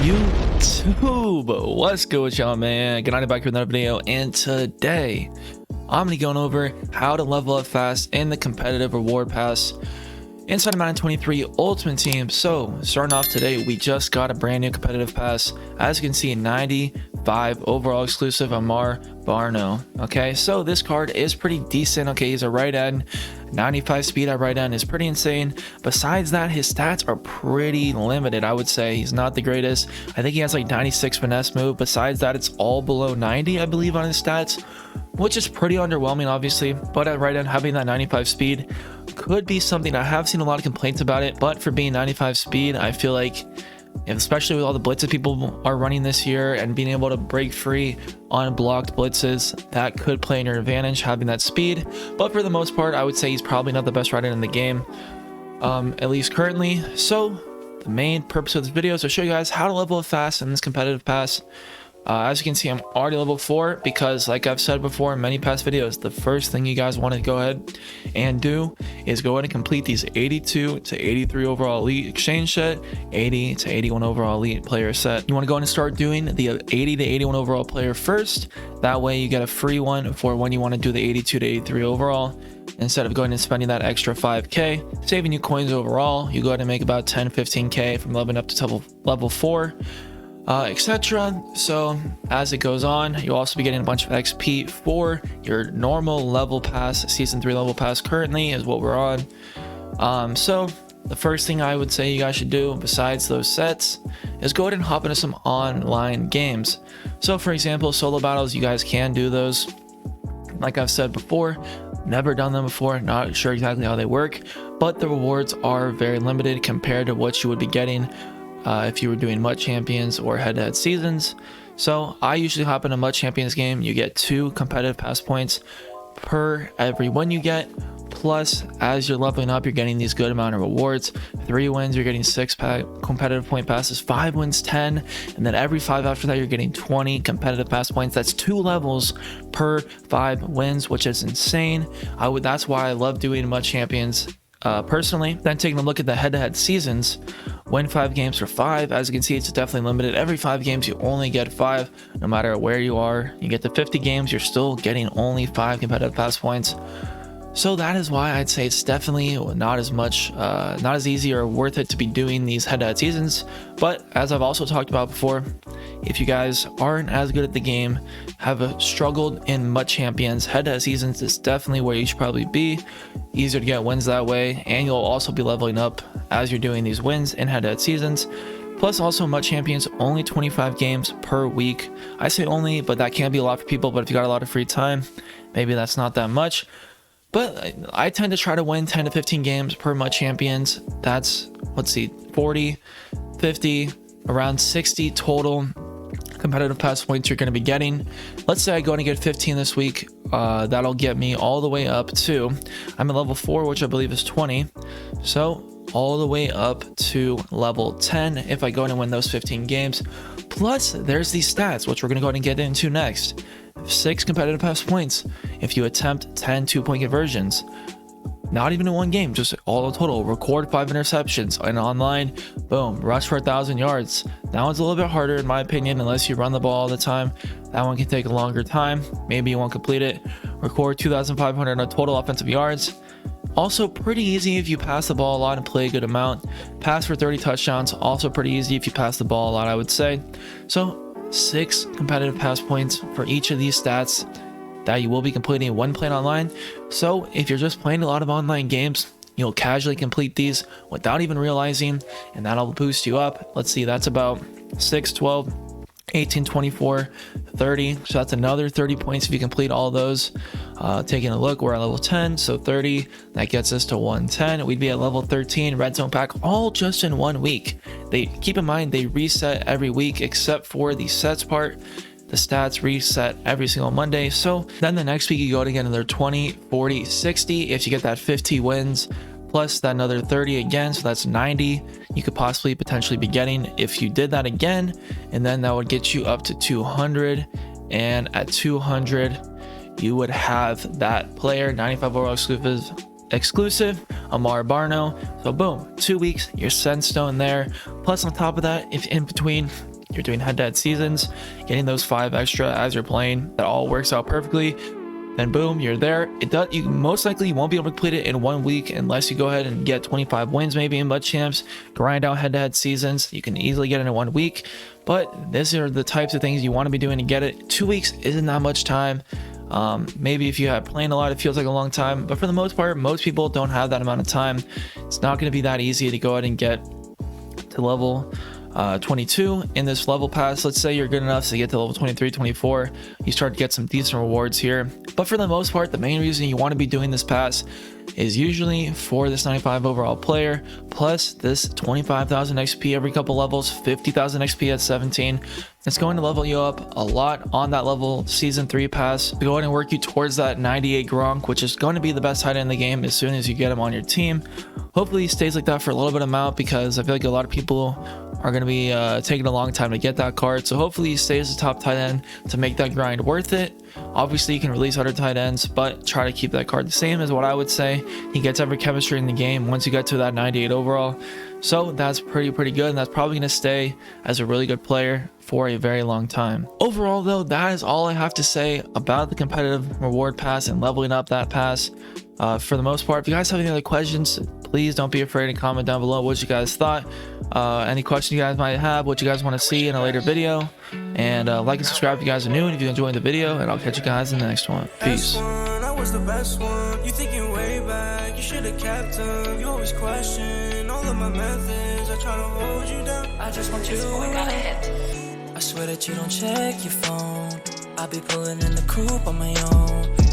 YouTube, what's good with y'all, man? Good night, back with another video, and today I'm gonna be going over how to level up fast in the competitive reward pass inside of Madden 23 Ultimate Team. So starting off today, we just got a brand new competitive pass. As you can see, 95 overall exclusive Amar Barno. Okay, so this card is pretty decent. Okay, he's a right end, 95 speed at right end is pretty insane. Besides that, his stats are pretty limited. I would say he's not the greatest. I think he has like 96 finesse move. Besides that, it's all below 90, I believe, on his stats, which is pretty underwhelming, obviously. But at right end, having that 95 speed could be something. I have seen a lot of complaints about it, but for being 95 speed, I feel like, especially with all the blitzes people are running this year and being able to break free on blocked blitzes, that could play in your advantage, having that speed. But for the most part, I would say he's probably not the best rider in the game, at least currently. So the main purpose of this video is to show you guys how to level up fast in this competitive pass. As you can see, I'm already level 4 because, like I've said before in many past videos, the first thing you guys want to go ahead and do is go ahead and complete these 82 to 83 overall elite exchange set, 80 to 81 overall elite player set. You want to go ahead and start doing the 80 to 81 overall player first. That way you get a free one for when you want to do the 82 to 83 overall. Instead of going and spending that extra 5k, saving you coins overall, you go ahead and make about 10-15k from leveling up to level 4. Etc. So as it goes on, you'll also be getting a bunch of XP for your normal level pass. Season 3 level pass currently is what we're on. So the first thing I would say you guys should do besides those sets is go ahead and hop into some online games. So for example, solo battles, you guys can do those. Like I've said before, never done them before, not sure exactly how they work, but the rewards are very limited compared to what you would be getting if you were doing MUT Champions or head-to-head seasons. So I usually hop in a MUT Champions game. You get 2 competitive pass points per every win you get. Plus, as you're leveling up, you're getting these good amount of rewards. 3 wins, you're getting 6 competitive point passes. 5 wins, 10. And then every 5 after that, you're getting 20 competitive pass points. That's 2 levels per 5 wins, which is insane. That's why I love doing MUT Champions personally. Then taking a look at the head-to-head seasons, win 5 games for 5. As you can see, it's definitely limited. Every 5 games you only get 5, no matter where you are. You get to 50 games, you're still getting only 5 competitive pass points. So that is why I'd say it's definitely not as easy or worth it to be doing these head-to-head seasons. But as I've also talked about before, if you guys aren't as good at the game, have struggled in MUT Champions, head-to-head seasons is definitely where you should probably be. Easier to get wins that way, and you'll also be leveling up as you're doing these wins in head-to-head seasons. Plus also MUT Champions, only 25 games per week. I say only, but that can be a lot for people. But if you got a lot of free time, maybe that's not that much. But I tend to try to win 10 to 15 games per MUT Champions. That's, let's see, 40, 50, around 60 total competitive pass points you're going to be getting. Let's say I go and get 15 this week. That'll get me all the way up to, I'm at level 4, which I believe is 20. So all the way up to level 10 if I go in and win those 15 games. Plus, there's these stats, which we're going to go ahead and get into next. 6 competitive pass points if you attempt 10 2-point conversions. Not even in one game, just all the total. Record 5 interceptions and online, boom, rush for 1,000 yards. That one's a little bit harder in my opinion, unless you run the ball all the time. That one can take a longer time. Maybe you won't complete it. Record 2,500 total offensive yards. Also pretty easy if you pass the ball a lot and play a good amount. Pass for 30 touchdowns, also pretty easy if you pass the ball a lot, I would say. So 6 competitive pass points for each of these stats that you will be completing when playing online. So if you're just playing a lot of online games, you'll casually complete these without even realizing, and that'll boost you up. Let's see, that's about 6, 12, 18, 24, 30. So that's another 30 points if you complete all those. Taking a look, we're at level 10, so 30, that gets us to 110. We'd be at level 13 red zone pack, all just in 1 week. They keep in mind they reset every week except for the sets part. The stats reset every single Monday. So then the next week you go to get another 20, 40, 60 if you get that 50 wins, plus that another 30 again, so that's 90 you could possibly potentially be getting if you did that again. And then that would get you up to 200, and at 200 you would have that player, 95 overall exclusive Amar Barno. So boom, 2 weeks, you're set in stone there. Plus on top of that, if in between you're doing head-to-head seasons, getting those 5 extra as you're playing, that all works out perfectly. Then boom, you're there. You most likely won't be able to complete it in 1 week unless you go ahead and get 25 wins maybe in Mud Champs, grind out head-to-head seasons. You can easily get it in 1 week, but these are the types of things you want to be doing to get it. 2 weeks isn't that much time. Maybe if you have playing a lot, it feels like a long time, but for the most part, most people don't have that amount of time. It's not going to be that easy to go ahead and get to level 22 in this level pass. Let's say you're good enough to get to level 23, 24, you start to get some decent rewards here. But for the most part, the main reason you want to be doing this pass is usually for this 95 overall player, plus this 25,000 XP every couple levels, 50,000 XP at 17. It's going to level you up a lot on that level season 3 pass to go ahead and work you towards that 98 Gronk, which is going to be the best tight end in the game as soon as you get him on your team. Hopefully he stays like that for a little bit amount, because I feel like a lot of people are going to be taking a long time to get that card. So hopefully he stays the top tight end to make that grind worth it. Obviously you can release other tight ends, but try to keep that card the same as what I would say. He gets every chemistry in the game once you get to that 98 overall. So that's pretty good, and that's probably going to stay as a really good player for a very long time. Overall though, that is all I have to say about the competitive reward pass and leveling up that pass. For the most part, if you guys have any other questions, please don't be afraid to comment down below what you guys thought. Any questions you guys might have, what you guys want to see in a later video, and like and subscribe if you guys are new and if you enjoyed the video, and I'll catch you guys in the next one. Peace. I was the best one. You thinking way back, you should have kept them. You always question all of my methods. I try to hold you down. I just want you around. I swear that you don't check your phone. I be pulling in the coupe on my own.